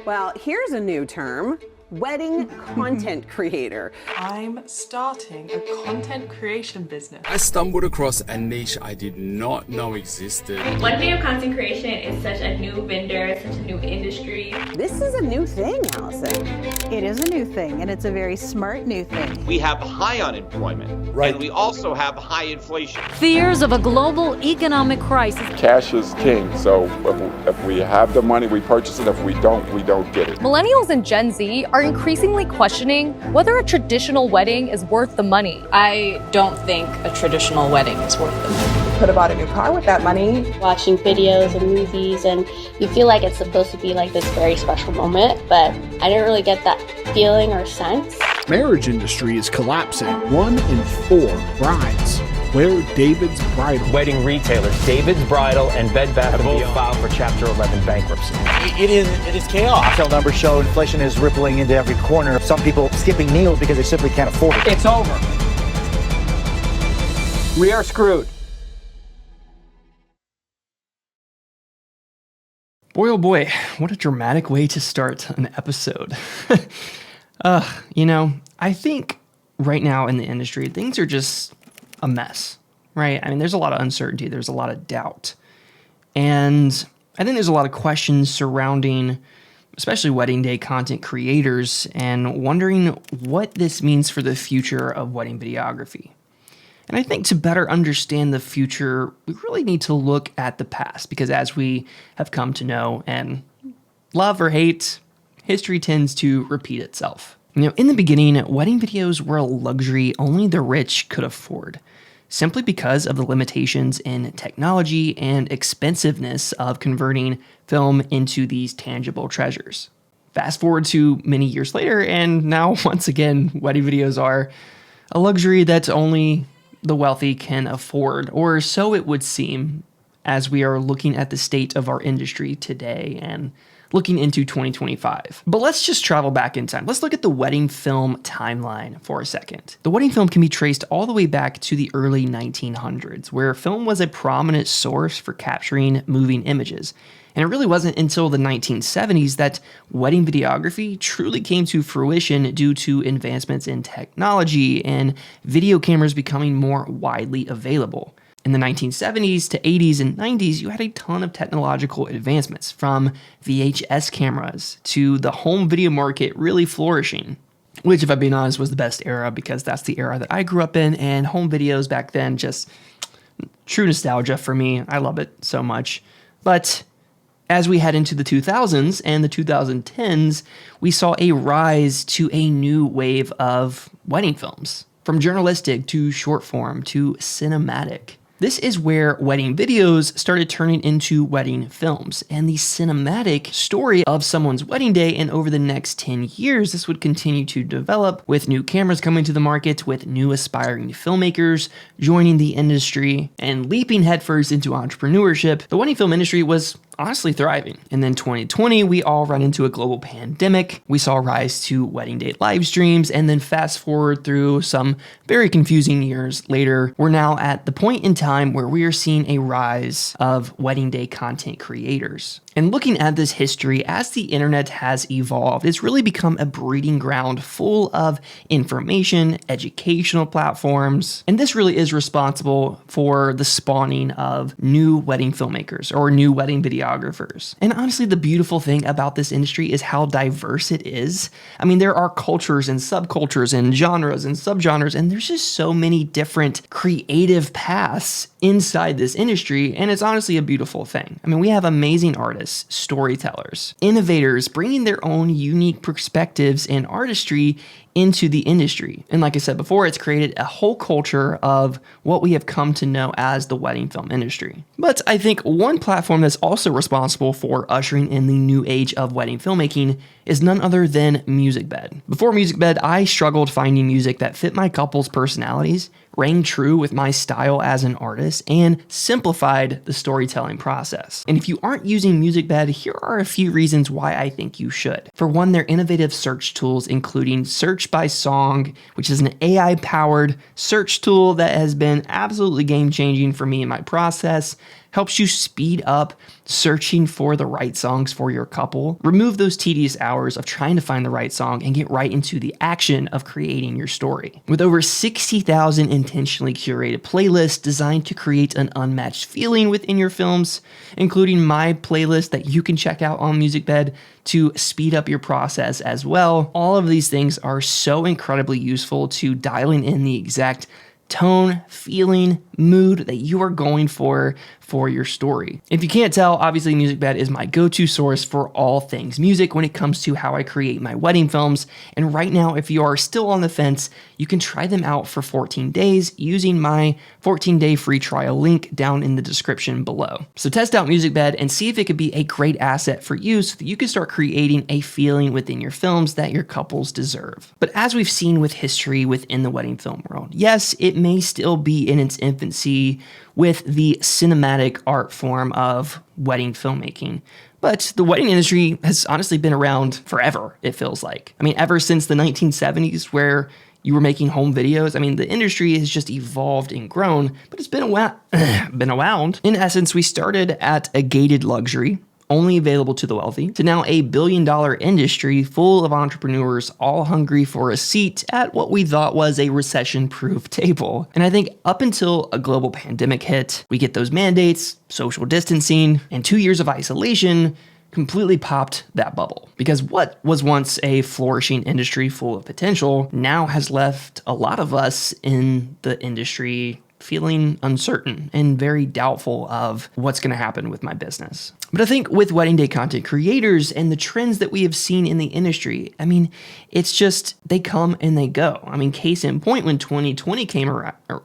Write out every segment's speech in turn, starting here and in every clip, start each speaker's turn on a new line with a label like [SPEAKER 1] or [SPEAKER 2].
[SPEAKER 1] Well, here's a new term. Wedding content creator.
[SPEAKER 2] I'm starting a content creation business.
[SPEAKER 3] I stumbled across a niche I did not know existed.
[SPEAKER 4] One video content creation is such a new vendor, such a new industry.
[SPEAKER 1] This is a new thing, Allison.
[SPEAKER 5] It is a new thing, and it's a very smart new thing.
[SPEAKER 6] We have high unemployment, right, and we also have high inflation.
[SPEAKER 7] Fears of a global economic crisis.
[SPEAKER 8] Cash is king, so if we have the money, we purchase it. If we don't get it.
[SPEAKER 9] Millennials and Gen Z are increasingly questioning whether a traditional wedding is worth the money.
[SPEAKER 10] I don't think a traditional wedding is worth the money.
[SPEAKER 2] Could have bought a new car with that money.
[SPEAKER 11] Watching videos and movies, and you feel like it's supposed to be like this very special moment, but I didn't really get that feeling or sense.
[SPEAKER 12] Marriage industry is collapsing. 1 in 4 brides wear David's Bridal.
[SPEAKER 13] Wedding retailers, David's Bridal and Bed Bath & Beyond filed for Chapter 11 bankruptcy.
[SPEAKER 14] It is chaos. Retail numbers show inflation is rippling into every corner. Some people skipping meals because they simply can't afford it.
[SPEAKER 13] It's over. We are screwed.
[SPEAKER 15] Boy, oh boy, what a dramatic way to start an episode. I think right now in the industry, things are just a mess, right? I mean, there's a lot of uncertainty. There's a lot of doubt. And I think there's a lot of questions surrounding, especially wedding day content creators, and wondering what this means for the future of wedding videography. And I think to better understand the future, we really need to look at the past, because as we have come to know and love or hate, history tends to repeat itself. In the beginning, wedding videos were a luxury only the rich could afford, simply because of the limitations in technology and expensiveness of converting film into these tangible treasures. Fast forward to many years later, and now once again, wedding videos are a luxury that only the wealthy can afford, or so it would seem, as we are looking at the state of our industry today and looking into 2025. But let's just travel back in time. Let's look at the wedding film timeline for a second. The wedding film can be traced all the way back to the early 1900s, where film was a prominent source for capturing moving images. And it really wasn't until the 1970s that wedding videography truly came to fruition due to advancements in technology and video cameras becoming more widely available. In the 1970s to 80s and 90s, you had a ton of technological advancements, from VHS cameras to the home video market really flourishing, which, if I'm being honest, was the best era, because that's the era that I grew up in, and home videos back then, just true nostalgia for me. I love it so much. But as we head into the 2000s and the 2010s, we saw a rise to a new wave of wedding films, from journalistic to short form to cinematic. This is where wedding videos started turning into wedding films, and the cinematic story of someone's wedding day. And over the next 10 years, this would continue to develop, with new cameras coming to the market, with new aspiring filmmakers joining the industry and leaping headfirst into entrepreneurship. The wedding film industry was honestly thriving. And then 2020, we all ran into a global pandemic. We saw a rise to wedding day live streams, and then fast forward through some very confusing years later, we're now at the point in time where we are seeing a rise of wedding day content creators. And looking at this history, as the internet has evolved, it's really become a breeding ground full of information, educational platforms, and this really is responsible for the spawning of new wedding filmmakers or new wedding videographers. And honestly, the beautiful thing about this industry is how diverse it is. I mean, there are cultures and subcultures and genres and subgenres, and there's just so many different creative paths inside this industry, and it's honestly a beautiful thing. I mean, we have amazing artists, storytellers, innovators bringing their own unique perspectives and artistry into the industry. And like I said before, it's created a whole culture of what we have come to know as the wedding film industry. But I think one platform that's also responsible for ushering in the new age of wedding filmmaking is none other than Musicbed. Before Musicbed, I struggled finding music that fit my couple's personalities, rang true with my style as an artist, and simplified the storytelling process. And if you aren't using Musicbed, here are a few reasons why I think you should. For one, their innovative search tools, including Search by Song, which is an AI-powered search tool that has been absolutely game-changing for me in my process, helps you speed up searching for the right songs for your couple, remove those tedious hours of trying to find the right song, and get right into the action of creating your story. With over 60,000 intentionally curated playlists designed to create an unmatched feeling within your films, including my playlist that you can check out on Musicbed to speed up your process as well. All of these things are so incredibly useful to dialing in the exact tone, feeling, mood that you are going for your story. If you can't tell, obviously Musicbed is my go-to source for all things music when it comes to how I create my wedding films. And right now, if you are still on the fence, you can try them out for 14 days using my 14-day free trial link down in the description below. So test out Musicbed and see if it could be a great asset for you so that you can start creating a feeling within your films that your couples deserve. But as we've seen with history within the wedding film world, yes, it may still be in its infancy with the cinematic art form of wedding filmmaking. But the wedding industry has honestly been around forever, it feels like. I mean, ever since the 1970s, where you were making home videos. I mean, the industry has just evolved and grown, but it's been around. In essence, we started at a gated luxury, only available to the wealthy, to now a billion-dollar industry full of entrepreneurs all hungry for a seat at what we thought was a recession-proof table. And I think up until a global pandemic hit, we get those mandates, social distancing, and 2 years of isolation completely popped that bubble. Because what was once a flourishing industry full of potential now has left a lot of us in the industry feeling uncertain and very doubtful of what's going to happen with my business. But I think with wedding day content creators and the trends that we have seen in the industry, I mean, it's just, they come and they go. I mean, case in point, when 2020 came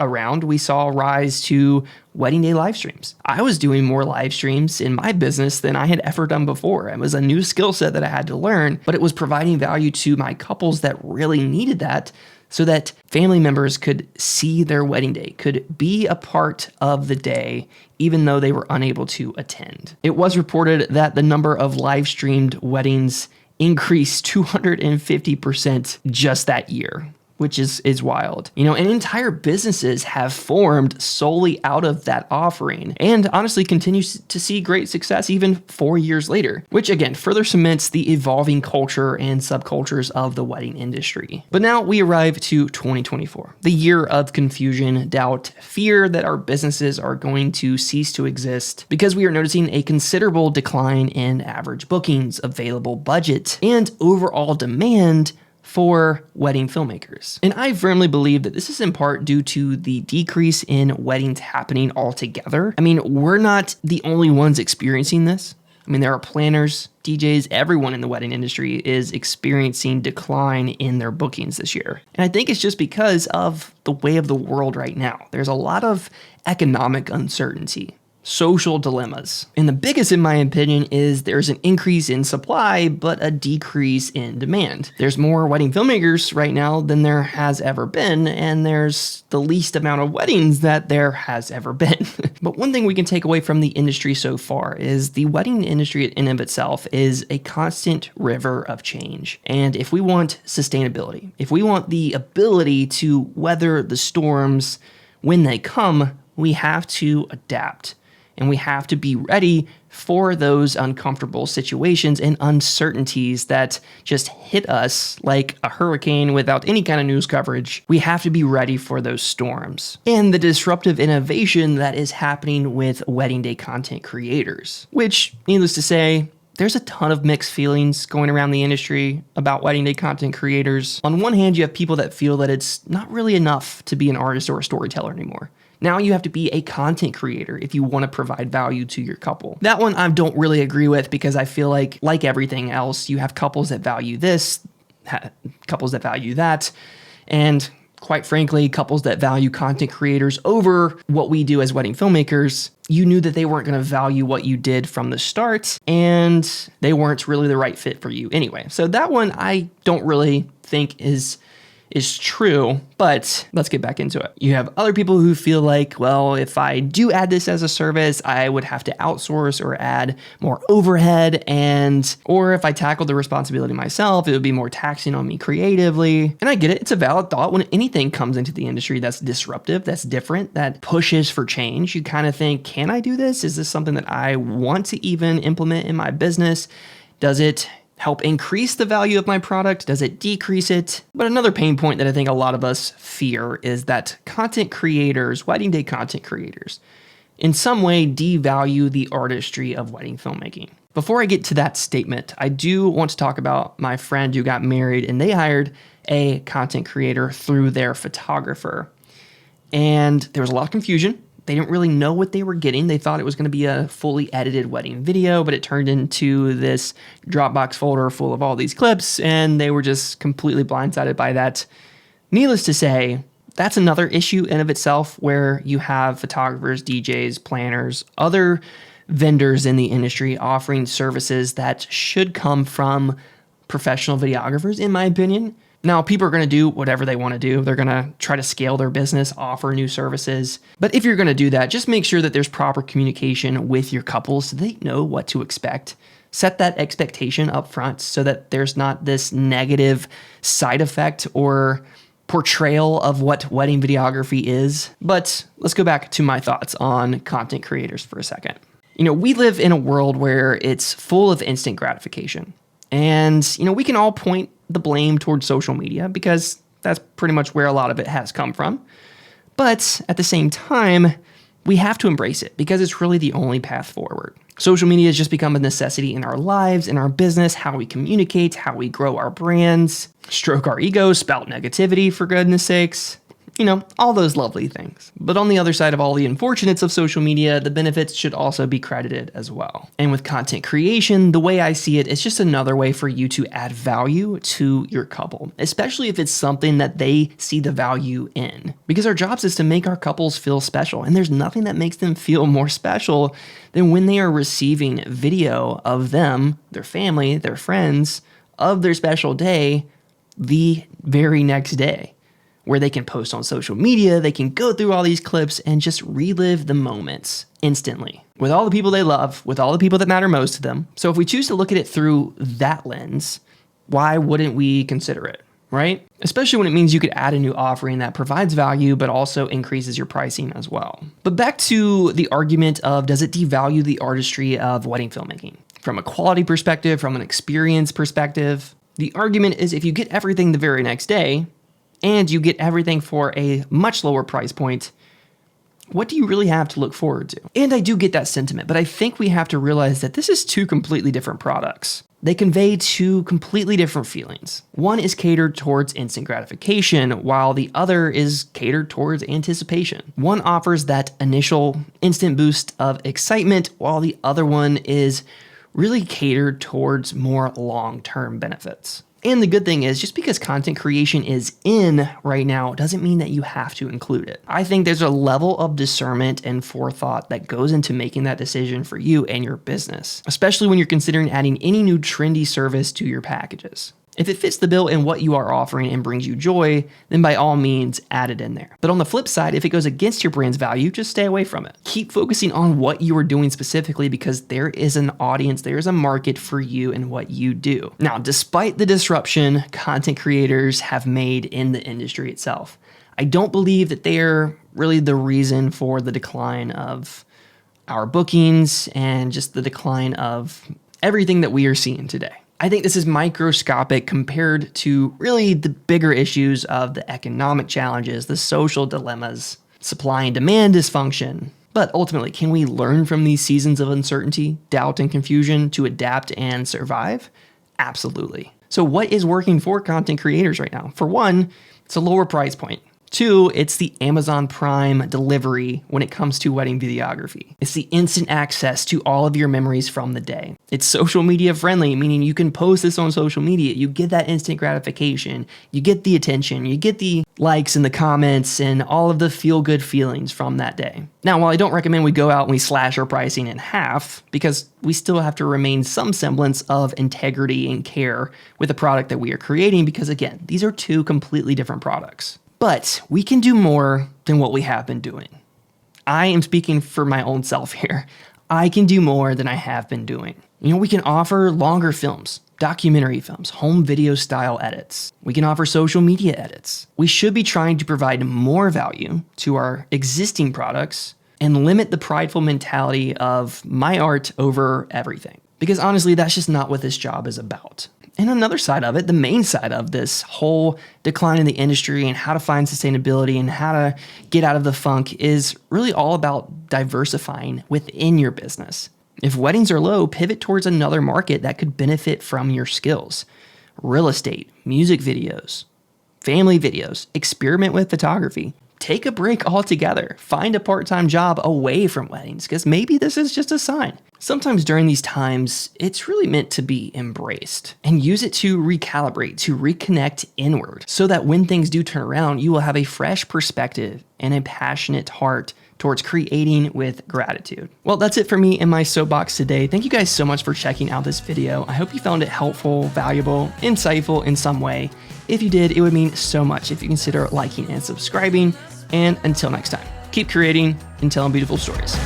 [SPEAKER 15] around, we saw a rise to wedding day live streams. I was doing more live streams in my business than I had ever done before. It was a new skill set that I had to learn, but it was providing value to my couples that really needed that, so that family members could see their wedding day, could be a part of the day, even though they were unable to attend. It was reported that the number of live streamed weddings increased 250% just that year, which is wild. You know, and entire businesses have formed solely out of that offering, and honestly continues to see great success even 4 years later, which again further cements the evolving culture and subcultures of the wedding industry. But now we arrive to 2024, the year of confusion, doubt, fear that our businesses are going to cease to exist because we are noticing a considerable decline in average bookings, available budget, and overall demand for wedding filmmakers. And I firmly believe that this is in part due to the decrease in weddings happening altogether. I mean, we're not the only ones experiencing this. I mean, there are planners, DJs, everyone in the wedding industry is experiencing decline in their bookings this year. And I think it's just because of the way of the world right now. There's a lot of economic uncertainty, social dilemmas. And the biggest, in my opinion, is there's an increase in supply, but a decrease in demand. There's more wedding filmmakers right now than there has ever been, and there's the least amount of weddings that there has ever been. But one thing we can take away from the industry so far is the wedding industry in and of itself is a constant river of change. And if we want sustainability, if we want the ability to weather the storms when they come, we have to adapt. And we have to be ready for those uncomfortable situations and uncertainties that just hit us like a hurricane without any kind of news coverage. We have to be ready for those storms. And the disruptive innovation that is happening with wedding day content creators, which, needless to say, there's a ton of mixed feelings going around the industry about wedding day content creators. On one hand, you have people that feel that it's not really enough to be an artist or a storyteller anymore. Now you have to be a content creator if you want to provide value to your couple. That one I don't really agree with, because I feel like everything else, you have couples that value this, couples that value that, and quite frankly, couples that value content creators over what we do as wedding filmmakers. You knew that they weren't going to value what you did from the start, and they weren't really the right fit for you anyway. So that one I don't really think is is true, but let's get back into it. You have other people who feel like, well, if I do add this as a service, I would have to outsource or add more overhead, or if I tackled the responsibility myself, it would be more taxing on me creatively. And I get it, it's a valid thought. When anything comes into the industry that's disruptive, that's different, that pushes for change, you kind of think, can I do this? Is this something that I want to even implement in my business? Does it help increase the value of my product? Does it decrease it? But another pain point that I think a lot of us fear is that content creators, wedding day content creators, in some way devalue the artistry of wedding filmmaking. Before I get to that statement, I do want to talk about my friend who got married and they hired a content creator through their photographer. And there was a lot of confusion. They didn't really know what they were getting. They thought it was going to be a fully edited wedding video, but it turned into this Dropbox folder full of all these clips, and they were just completely blindsided by that. Needless to say, that's another issue in of itself where you have photographers, DJs, planners, other vendors in the industry offering services that should come from professional videographers, in my opinion. Now, people are going to do whatever they want to do. They're going to try to scale their business, offer new services. But if you're going to do that, just make sure that there's proper communication with your couple so they know what to expect. Set that expectation up front so that there's not this negative side effect or portrayal of what wedding videography is. But let's go back to my thoughts on content creators for a second. We live in a world where it's full of instant gratification. And, we can all point the blame towards social media because that's pretty much where a lot of it has come from. But at the same time, we have to embrace it because it's really the only path forward. Social media has just become a necessity in our lives, in our business, how we communicate, how we grow our brands, stroke our ego, spout negativity, for goodness sakes. All those lovely things. But on the other side of all the unfortunates of social media, the benefits should also be credited as well. And with content creation, the way I see it, it's just another way for you to add value to your couple, especially if it's something that they see the value in. Because our jobs is to make our couples feel special, and there's nothing that makes them feel more special than when they are receiving video of them, their family, their friends, of their special day the very next day, where they can post on social media, they can go through all these clips and just relive the moments instantly with all the people they love, with all the people that matter most to them. So if we choose to look at it through that lens, why wouldn't we consider it, right? Especially when it means you could add a new offering that provides value, but also increases your pricing as well. But back to the argument of, does it devalue the artistry of wedding filmmaking? From a quality perspective, from an experience perspective, the argument is if you get everything the very next day, and you get everything for a much lower price point, what do you really have to look forward to? And I do get that sentiment, but I think we have to realize that this is two completely different products. They convey two completely different feelings. One is catered towards instant gratification, while the other is catered towards anticipation. One offers that initial instant boost of excitement, while the other one is really catered towards more long-term benefits. And the good thing is, just because content creation is in right now doesn't mean that you have to include it. I think there's a level of discernment and forethought that goes into making that decision for you and your business, especially when you're considering adding any new trendy service to your packages. If it fits the bill in what you are offering and brings you joy, then by all means, add it in there. But on the flip side, if it goes against your brand's value, just stay away from it. Keep focusing on what you are doing specifically because there is an audience, there is a market for you and what you do. Now, despite the disruption content creators have made in the industry itself, I don't believe that they're really the reason for the decline of our bookings and just the decline of everything that we are seeing today. I think this is microscopic compared to really the bigger issues of the economic challenges, the social dilemmas, supply and demand dysfunction. But ultimately, can we learn from these seasons of uncertainty, doubt, and confusion to adapt and survive? Absolutely. So what is working for content creators right now? For one, it's a lower price point. 2, it's the Amazon Prime delivery when it comes to wedding videography. It's the instant access to all of your memories from the day. It's social media friendly, meaning you can post this on social media. You get that instant gratification. You get the attention. You get the likes and the comments and all of the feel-good feelings from that day. Now, while I don't recommend we go out and we slash our pricing in half, because we still have to remain some semblance of integrity and care with the product that we are creating, because again, these are two completely different products. But we can do more than what we have been doing. I am speaking for my own self here. I can do more than I have been doing. We can offer longer films, documentary films, home video style edits. We can offer social media edits. We should be trying to provide more value to our existing products and limit the prideful mentality of my art over everything. Because honestly, that's just not what this job is about. And another side of it, the main side of this whole decline in the industry and how to find sustainability and how to get out of the funk is really all about diversifying within your business. If weddings are low, pivot towards another market that could benefit from your skills. Real estate, music videos, family videos, experiment with photography. Take a break altogether. Find a part-time job away from weddings, because maybe this is just a sign. Sometimes during these times, it's really meant to be embraced, and use it to recalibrate, to reconnect inward, so that when things do turn around, you will have a fresh perspective and a passionate heart towards creating with gratitude. Well, that's it for me in my soapbox today. Thank you guys so much for checking out this video. I hope you found it helpful, valuable, insightful in some way. If you did, it would mean so much if you consider liking and subscribing. And until next time, keep creating and telling beautiful stories.